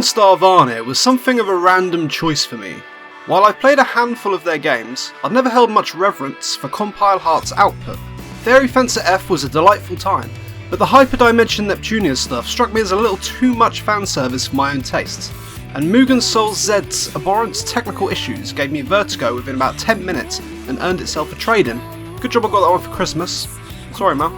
Star Varnir was something of a random choice for me. While I've played a handful of their games, I've never held much reverence for Compile Heart's output. Fairy Fencer F was a delightful time, but the Hyperdimension Neptunia stuff struck me as a little too much fanservice for my own tastes, and Mugen Soul Z's abhorrent technical issues gave me vertigo within about 10 minutes and earned itself a trade-in. Good job I got that one for Christmas. Sorry, Mel.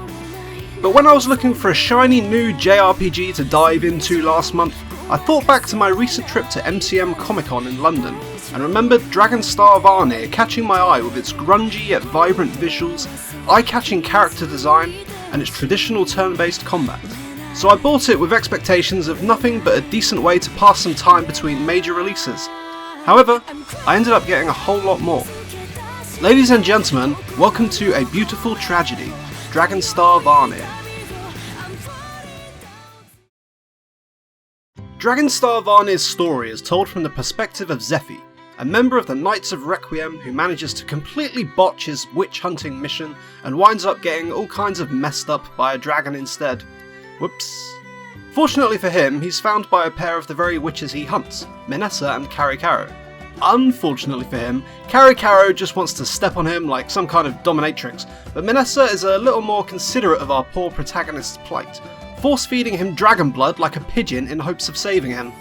But when I was looking for a shiny new JRPG to dive into last month, I thought back to my recent trip to MCM Comic Con in London, and remembered Star Varnir catching my eye with its grungy yet vibrant visuals, eye-catching character design, and its traditional turn-based combat. So I bought it with expectations of nothing but a decent way to pass some time between major releases. However, I ended up getting a whole lot more. Ladies and gentlemen, welcome to a beautiful tragedy, Star Varnir. Star Varnir's story is told from the perspective of Zephy, a member of the Knights of Requiem who manages to completely botch his witch hunting mission and winds up getting all kinds of messed up by a dragon instead. Whoops. Fortunately for him, he's found by a pair of the very witches he hunts, Minessa and Karikaro. Unfortunately for him, Karikaro just wants to step on him like some kind of dominatrix, but Minessa is a little more considerate of our poor protagonist's plight, force-feeding him dragon blood like a pigeon in hopes of saving him.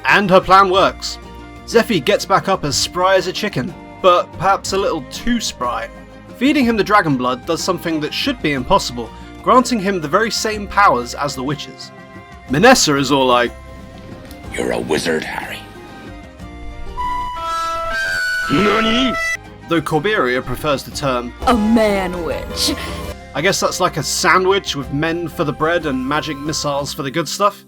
And her plan works. Zephy gets back up as spry as a chicken, but perhaps a little too spry. Feeding him the dragon blood does something that should be impossible, granting him the very same powers as the witches. Minessa is all like, "You're a wizard, Harry." NANI? Though Corberia prefers the term a man-witch. I guess that's like a sandwich with men for the bread and magic missiles for the good stuff.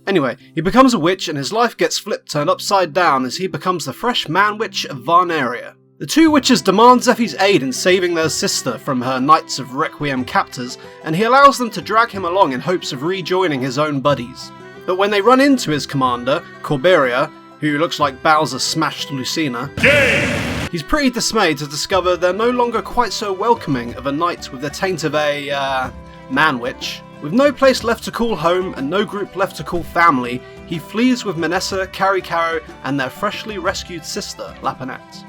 Anyway, he becomes a witch and his life gets turned upside down as he becomes the fresh man-witch of Varnaria. The two witches demand Zephy's aid in saving their sister from her Knights of Requiem captors, and he allows them to drag him along in hopes of rejoining his own buddies. But when they run into his commander, Corberia, who looks like Bowser smashed Lucina, he's pretty dismayed to discover they're no longer quite so welcoming of a knight with the taint of a, man-witch. With no place left to call home and no group left to call family, he flees with Minessa, Karikaro, and their freshly rescued sister, Lapinette.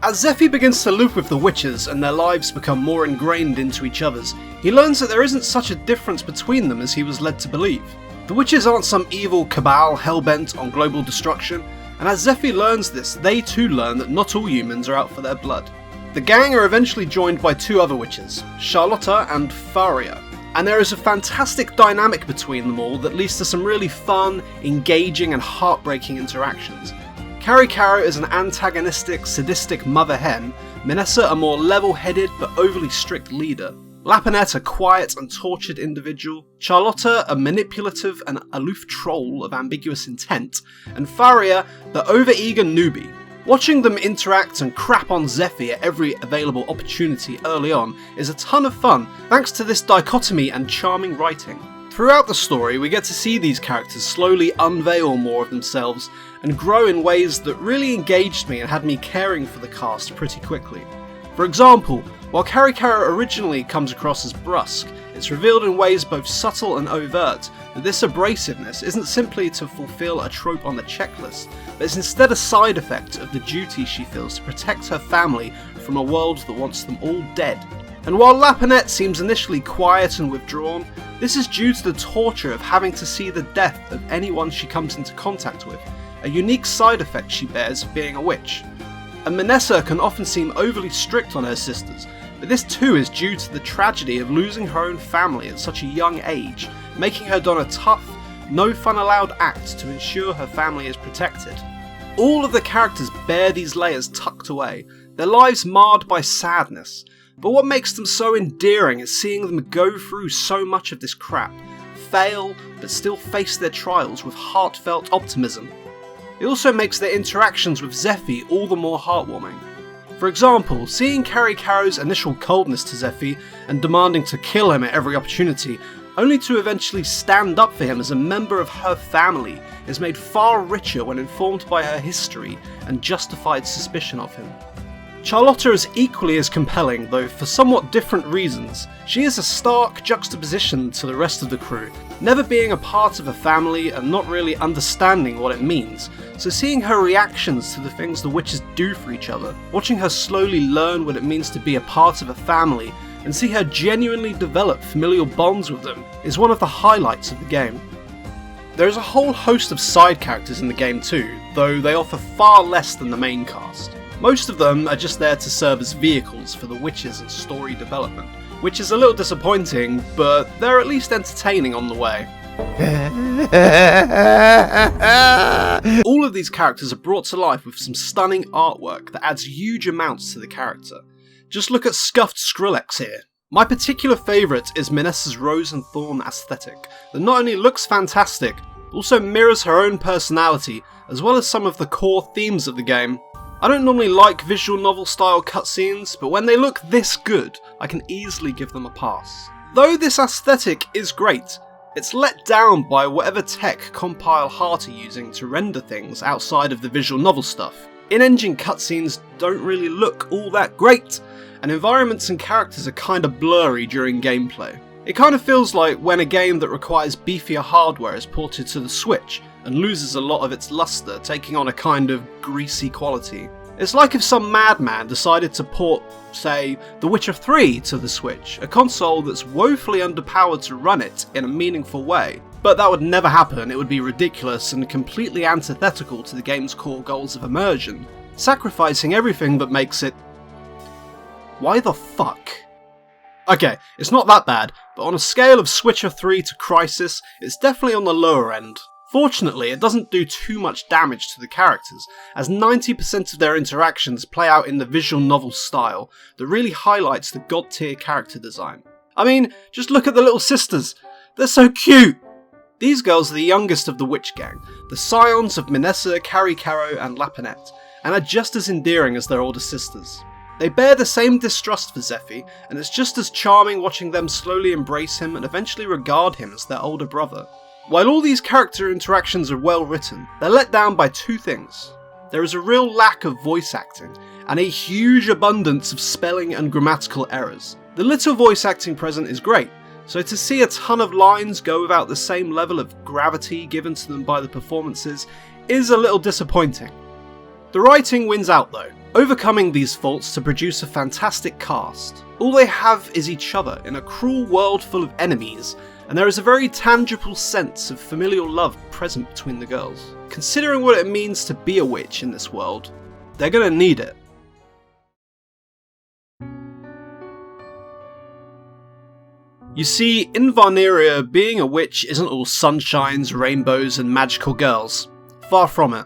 As Zephy begins to live with the witches and their lives become more ingrained into each other's, he learns that there isn't such a difference between them as he was led to believe. The witches aren't some evil cabal hell-bent on global destruction, and as Zephy learns this, they too learn that not all humans are out for their blood. The gang are eventually joined by two other witches, Charlotta and Faria, and there is a fantastic dynamic between them all that leads to some really fun, engaging and heartbreaking interactions. Karikaro is an antagonistic, sadistic mother hen, Minessa a more level-headed but overly strict leader, Lapinette a quiet and tortured individual, Charlotta a manipulative and aloof troll of ambiguous intent, and Faria the overeager newbie. Watching them interact and crap on Zephy at every available opportunity early on is a ton of fun thanks to this dichotomy and charming writing. Throughout the story we get to see these characters slowly unveil more of themselves and grow in ways that really engaged me and had me caring for the cast pretty quickly. For example, while Karikaro originally comes across as brusque, it's revealed in ways both subtle and overt that this abrasiveness isn't simply to fulfill a trope on the checklist, but is instead a side effect of the duty she feels to protect her family from a world that wants them all dead. And while Lapinette seems initially quiet and withdrawn, this is due to the torture of having to see the death of anyone she comes into contact with, a unique side effect she bears of being a witch. And Minessa can often seem overly strict on her sisters, but this too is due to the tragedy of losing her own family at such a young age, making her don a tough, no fun allowed act to ensure her family is protected. All of the characters bear these layers tucked away, their lives marred by sadness, but what makes them so endearing is seeing them go through so much of this crap, fail, but still face their trials with heartfelt optimism. It also makes their interactions with Zephy all the more heartwarming. For example, seeing Karikaro's initial coldness to Zephy and demanding to kill him at every opportunity, only to eventually stand up for him as a member of her family, is made far richer when informed by her history and justified suspicion of him. Charlotta is equally as compelling, though for somewhat different reasons. She is a stark juxtaposition to the rest of the crew, never being a part of a family and not really understanding what it means, so seeing her reactions to the things the witches do for each other, watching her slowly learn what it means to be a part of a family, and see her genuinely develop familial bonds with them, is one of the highlights of the game. There is a whole host of side characters in the game too, though they offer far less than the main cast. Most of them are just there to serve as vehicles for the witches and story development, which is a little disappointing, but they're at least entertaining on the way. All of these characters are brought to life with some stunning artwork that adds huge amounts to the character. Just look at Scuffed Skrillex here. My particular favourite is Minessa's Rose and Thorn aesthetic, that not only looks fantastic, but also mirrors her own personality, as well as some of the core themes of the game. I don't normally like visual novel style cutscenes, but when they look this good, I can easily give them a pass. Though this aesthetic is great, it's let down by whatever tech Compile Heart are using to render things outside of the visual novel stuff. In-engine cutscenes don't really look all that great, and environments and characters are kinda blurry during gameplay. It kinda feels like when a game that requires beefier hardware is ported to the Switch, and loses a lot of its luster, taking on a kind of greasy quality. It's like if some madman decided to port, say, The Witcher 3 to the Switch, a console that's woefully underpowered to run it in a meaningful way. But that would never happen, it would be ridiculous and completely antithetical to the game's core goals of immersion, sacrificing everything that makes it... Why the fuck? Okay, it's not that bad, but on a scale of Switcher 3 to Crysis, it's definitely on the lower end. Fortunately, it doesn't do too much damage to the characters, as 90% of their interactions play out in the visual novel style that really highlights the god tier character design. I mean, just look at the little sisters, they're so cute! These girls are the youngest of the Witch Gang, the scions of Minessa, Caricaro and Lapinette, and are just as endearing as their older sisters. They bear the same distrust for Zephy, and it's just as charming watching them slowly embrace him and eventually regard him as their older brother. While all these character interactions are well written, they're let down by two things. There is a real lack of voice acting, and a huge abundance of spelling and grammatical errors. The little voice acting present is great, so to see a ton of lines go without the same level of gravity given to them by the performances is a little disappointing. The writing wins out though, overcoming these faults to produce a fantastic cast. All they have is each other in a cruel world full of enemies, and there is a very tangible sense of familial love present between the girls. Considering what it means to be a witch in this world, they're gonna need it. You see, in Varniria, being a witch isn't all sunshines, rainbows and magical girls. Far from it.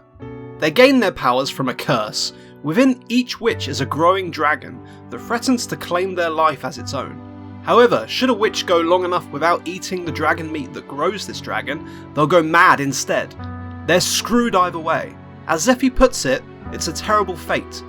They gain their powers from a curse. Within each witch is a growing dragon that threatens to claim their life as its own. However, should a witch go long enough without eating the dragon meat that grows this dragon, they'll go mad instead. They're screwed either way. As Zephy puts it, it's a terrible fate.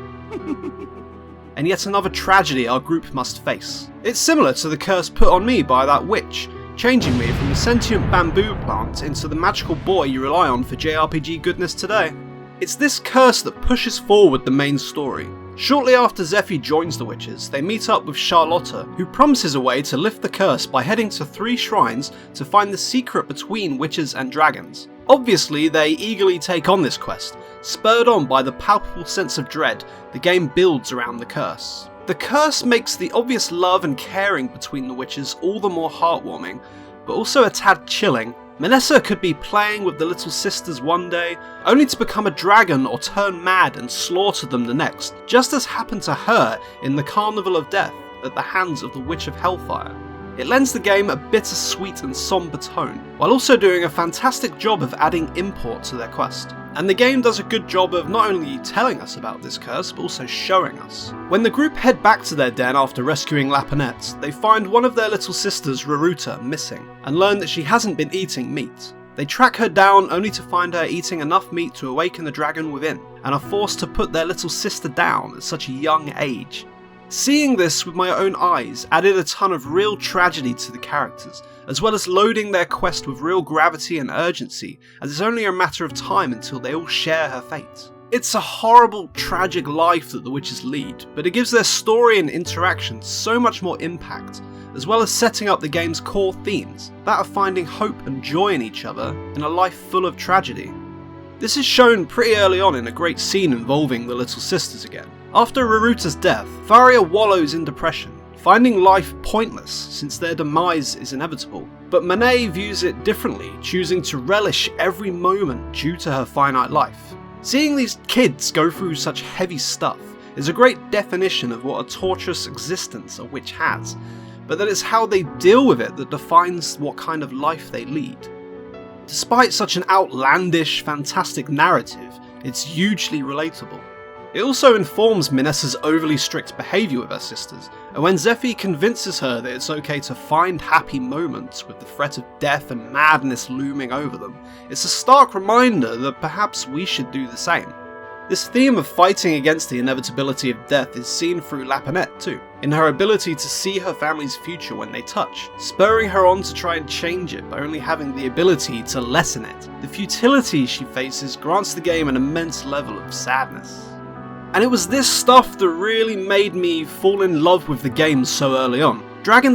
And yet another tragedy our group must face. It's similar to the curse put on me by that witch, changing me from the sentient bamboo plant into the magical boy you rely on for JRPG goodness today. It's this curse that pushes forward the main story. Shortly after Zephy joins the witches, they meet up with Charlotta, who promises a way to lift the curse by heading to 3 shrines to find the secret between witches and dragons. Obviously, they eagerly take on this quest, spurred on by the palpable sense of dread the game builds around the curse. The curse makes the obvious love and caring between the witches all the more heartwarming, but also a tad chilling. Minessa could be playing with the little sisters one day, only to become a dragon or turn mad and slaughter them the next, just as happened to her in the Carnival of Death at the hands of the Witch of Hellfire. It lends the game a bittersweet and somber tone, while also doing a fantastic job of adding import to their quest. And the game does a good job of not only telling us about this curse, but also showing us. When the group head back to their den after rescuing Lapinette, they find one of their little sisters, Raruta, missing, and learn that she hasn't been eating meat. They track her down only to find her eating enough meat to awaken the dragon within, and are forced to put their little sister down at such a young age. Seeing this with my own eyes added a ton of real tragedy to the characters, as well as loading their quest with real gravity and urgency, as it's only a matter of time until they all share her fate. It's a horrible, tragic life that the witches lead, but it gives their story and interactions so much more impact, as well as setting up the game's core themes, that of finding hope and joy in each other in a life full of tragedy. This is shown pretty early on in a great scene involving the Little Sisters again. After Raruta's death, Faria wallows in depression, finding life pointless since their demise is inevitable. But Monet views it differently, choosing to relish every moment due to her finite life. Seeing these kids go through such heavy stuff is a great definition of what a torturous existence a witch has, but that it's how they deal with it that defines what kind of life they lead. Despite such an outlandish, fantastic narrative, it's hugely relatable. It also informs Minessa's overly strict behaviour with her sisters, and when Zephy convinces her that it's okay to find happy moments with the threat of death and madness looming over them, it's a stark reminder that perhaps we should do the same. This theme of fighting against the inevitability of death is seen through Lapinette too, in her ability to see her family's future when they touch, spurring her on to try and change it by only having the ability to lessen it. The futility she faces grants the game an immense level of sadness. And it was this stuff that really made me fall in love with the game so early on.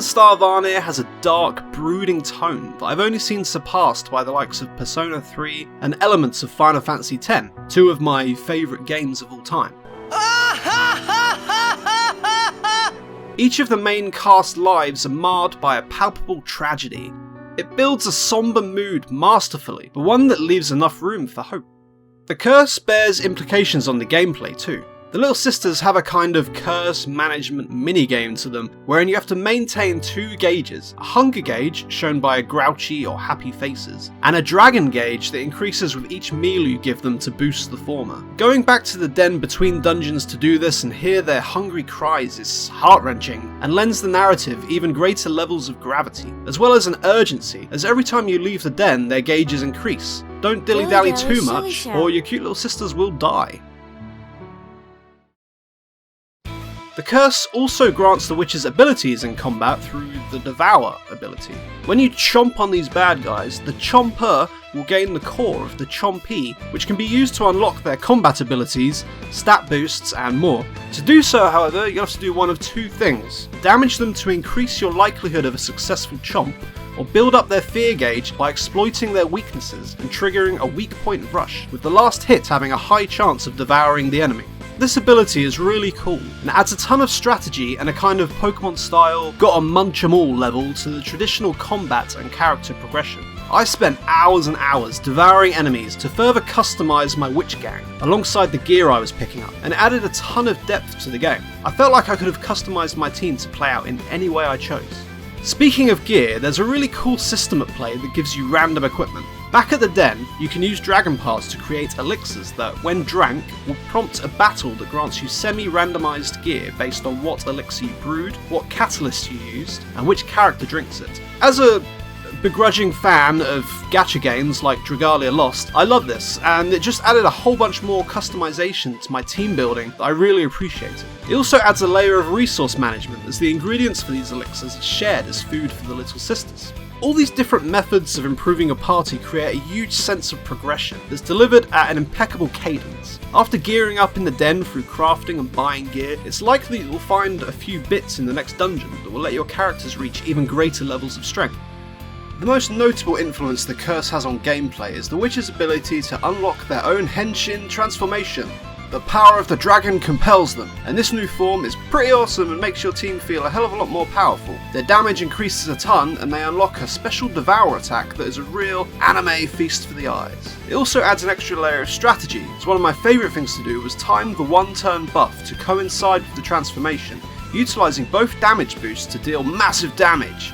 Star Varnir has a dark, brooding tone that I've only seen surpassed by the likes of Persona 3 and elements of Final Fantasy X, two of my favourite games of all time. Each of the main cast lives are marred by a palpable tragedy. It builds a sombre mood masterfully, but one that leaves enough room for hope. The curse bears implications on the gameplay too. The Little Sisters have a kind of curse management minigame to them, wherein you have to maintain two gauges, a hunger gauge, shown by grouchy or happy faces, and a dragon gauge that increases with each meal you give them to boost the former. Going back to the den between dungeons to do this and hear their hungry cries is heart-wrenching, and lends the narrative even greater levels of gravity, as well as an urgency, as every time you leave the den their gauges increase. Don't dilly-dally too much, or your cute little sisters will die. The curse also grants the witch's abilities in combat through the Devour ability. When you chomp on these bad guys, the Chomper will gain the core of the Chompy, which can be used to unlock their combat abilities, stat boosts, and more. To do so, however, you have to do one of two things: damage them to increase your likelihood of a successful chomp, or build up their fear gauge by exploiting their weaknesses and triggering a weak point rush, with the last hit having a high chance of devouring the enemy. This ability is really cool, and adds a ton of strategy and a kind of Pokemon style gotta munch 'em all level to the traditional combat and character progression. I spent hours and hours devouring enemies to further customise my witch gang, alongside the gear I was picking up, and it added a ton of depth to the game. I felt like I could have customised my team to play out in any way I chose. Speaking of gear, there's a really cool system at play that gives you random equipment. Back at the den, you can use dragon parts to create elixirs that, when drank, will prompt a battle that grants you semi-randomised gear based on what elixir you brewed, what catalyst you used, and which character drinks it. As a begrudging fan of gacha games like Dragalia Lost, I love this, and it just added a whole bunch more customization to my team building that I really appreciated. It also adds a layer of resource management, as the ingredients for these elixirs are shared as food for the Little Sisters. All these different methods of improving a party create a huge sense of progression that's delivered at an impeccable cadence. After gearing up in the den through crafting and buying gear, it's likely you'll find a few bits in the next dungeon that will let your characters reach even greater levels of strength. The most notable influence the curse has on gameplay is the witch's ability to unlock their own henshin transformation. The power of the dragon compels them, and this new form is pretty awesome and makes your team feel a hell of a lot more powerful. Their damage increases a ton, and they unlock a special Devour attack that is a real anime feast for the eyes. It also adds an extra layer of strategy, as one of my favourite things to do was time the one-turn buff to coincide with the transformation, utilising both damage boosts to deal massive damage.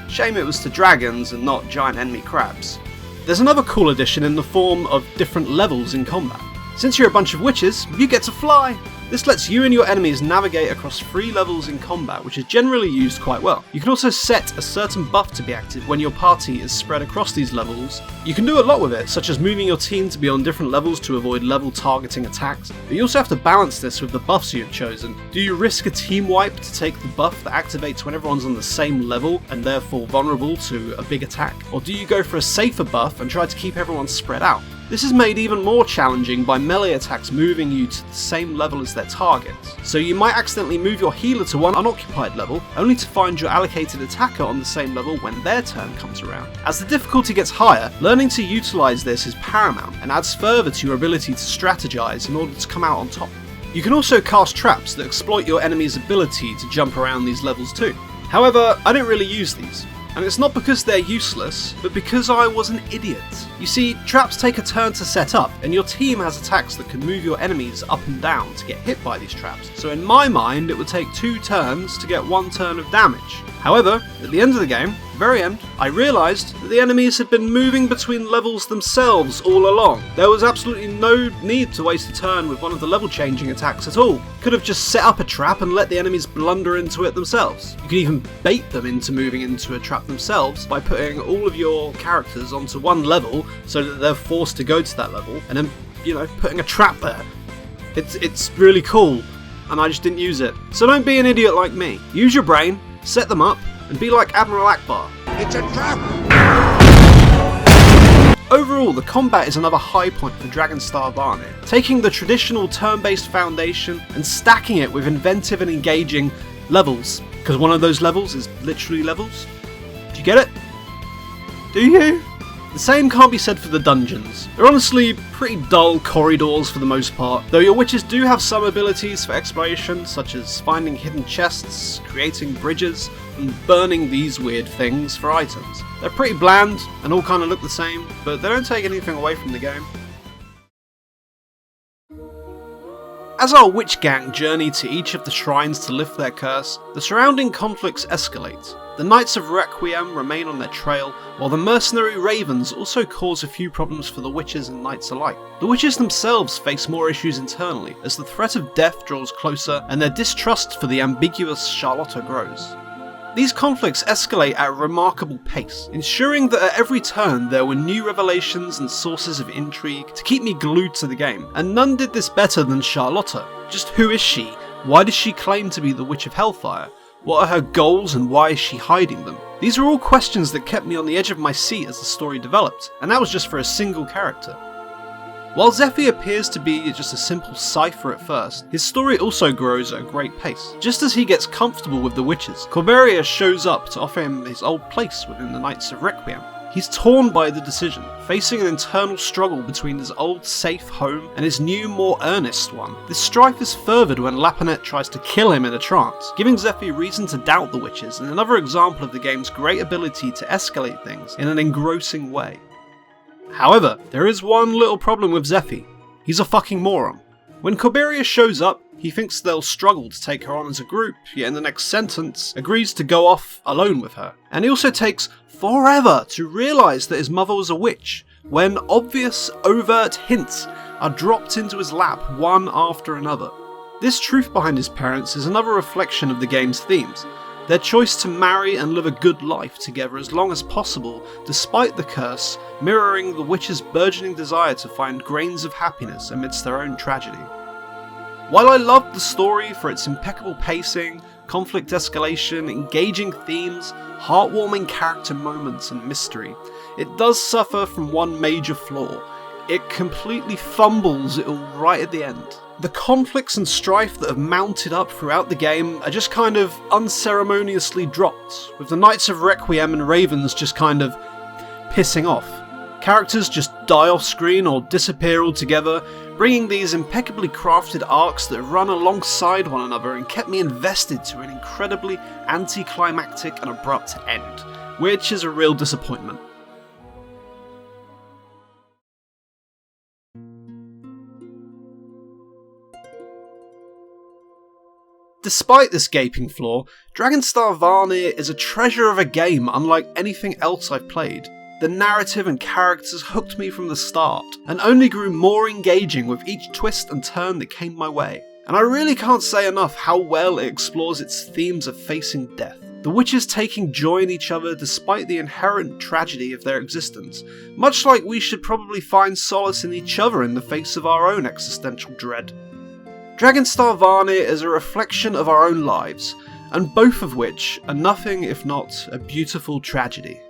Shame it was to dragons and not giant enemy crabs. There's another cool addition in the form of different levels in combat. Since you're a bunch of witches, you get to fly! This lets you and your enemies navigate across 3 levels in combat, which is generally used quite well. You can also set a certain buff to be active when your party is spread across these levels. You can do a lot with it, such as moving your team to be on different levels to avoid level targeting attacks, but you also have to balance this with the buffs you have chosen. Do you risk a team wipe to take the buff that activates when everyone's on the same level and therefore vulnerable to a big attack? Or do you go for a safer buff and try to keep everyone spread out? This is made even more challenging by melee attacks moving you to the same level as their targets. So you might accidentally move your healer to one unoccupied level, only to find your allocated attacker on the same level when their turn comes around. As the difficulty gets higher, learning to utilise this is paramount and adds further to your ability to strategise in order to come out on top. You can also cast traps that exploit your enemy's ability to jump around these levels too. However, I don't really use these. And it's not because they're useless, but because I was an idiot. You see, traps take a turn to set up, and your team has attacks that can move your enemies up and down to get hit by these traps. So in my mind, it would take 2 turns to get 1 turn of damage. However, at the end of the game, very end, I realised that the enemies had been moving between levels themselves all along. There was absolutely no need to waste a turn with one of the level changing attacks at all. Could have just set up a trap and let the enemies blunder into it themselves. You could even bait them into moving into a trap themselves by putting all of your characters onto one level so that they're forced to go to that level, and then, putting a trap there. It's really cool, and I just didn't use it. So don't be an idiot like me. Use your brain, set them up, and be like Admiral Akbar. It's a trap! Overall, the combat is another high point for Star Varnir, taking the traditional turn-based foundation and stacking it with inventive and engaging levels, because one of those levels is literally levels. Do you get it? Do you? The same can't be said for the dungeons. They're honestly pretty dull corridors for the most part, though your witches do have some abilities for exploration, such as finding hidden chests, creating bridges, and burning these weird things for items. They're pretty bland and all kind of look the same, but they don't take anything away from the game. As our witch gang journey to each of the shrines to lift their curse, the surrounding conflicts escalate. The Knights of Requiem remain on their trail, while the mercenary ravens also cause a few problems for the witches and knights alike. The witches themselves face more issues internally, as the threat of death draws closer and their distrust for the ambiguous Charlotta grows. These conflicts escalate at a remarkable pace, ensuring that at every turn there were new revelations and sources of intrigue to keep me glued to the game, and none did this better than Charlotta. Just who is she? Why does she claim to be the Witch of Hellfire? What are her goals and why is she hiding them? These are all questions that kept me on the edge of my seat as the story developed, and that was just for a single character. While Zephy appears to be just a simple cipher at first, his story also grows at a great pace. Just as he gets comfortable with the witches, Corberia shows up to offer him his old place within the Knights of Requiem. He's torn by the decision, facing an internal struggle between his old safe home and his new, more earnest one. This strife is furthered when Lapanet tries to kill him in a trance, giving Zephy reason to doubt the witches, and another example of the game's great ability to escalate things in an engrossing way. However, there is one little problem with Zephy. He's a fucking moron. When Corberia shows up, he thinks they'll struggle to take her on as a group, yet in the next sentence agrees to go off alone with her. And he also takes forever to realise that his mother was a witch, when obvious, overt hints are dropped into his lap one after another. This truth behind his parents is another reflection of the game's themes. Their choice to marry and live a good life together as long as possible, despite the curse, mirroring the witch's burgeoning desire to find grains of happiness amidst their own tragedy. While I loved the story for its impeccable pacing, conflict escalation, engaging themes, heartwarming character moments and mystery, it does suffer from one major flaw. It completely fumbles it all right at the end. The conflicts and strife that have mounted up throughout the game are just kind of unceremoniously dropped, with the Knights of Requiem and Ravens just kind of pissing off. Characters just die off screen or disappear altogether, bringing these impeccably crafted arcs that run alongside one another and kept me invested to an incredibly anticlimactic and abrupt end, which is a real disappointment. Despite this gaping flaw, Star Varnir is a treasure of a game unlike anything else I've played. The narrative and characters hooked me from the start, and only grew more engaging with each twist and turn that came my way. And I really can't say enough how well it explores its themes of facing death. The witches taking joy in each other despite the inherent tragedy of their existence, much like we should probably find solace in each other in the face of our own existential dread. Star Varnir is a reflection of our own lives, and both of which are nothing if not a beautiful tragedy.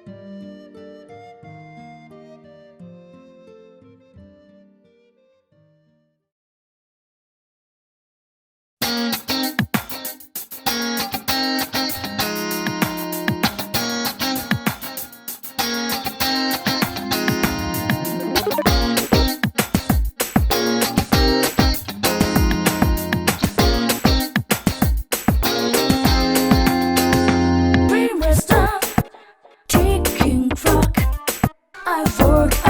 I work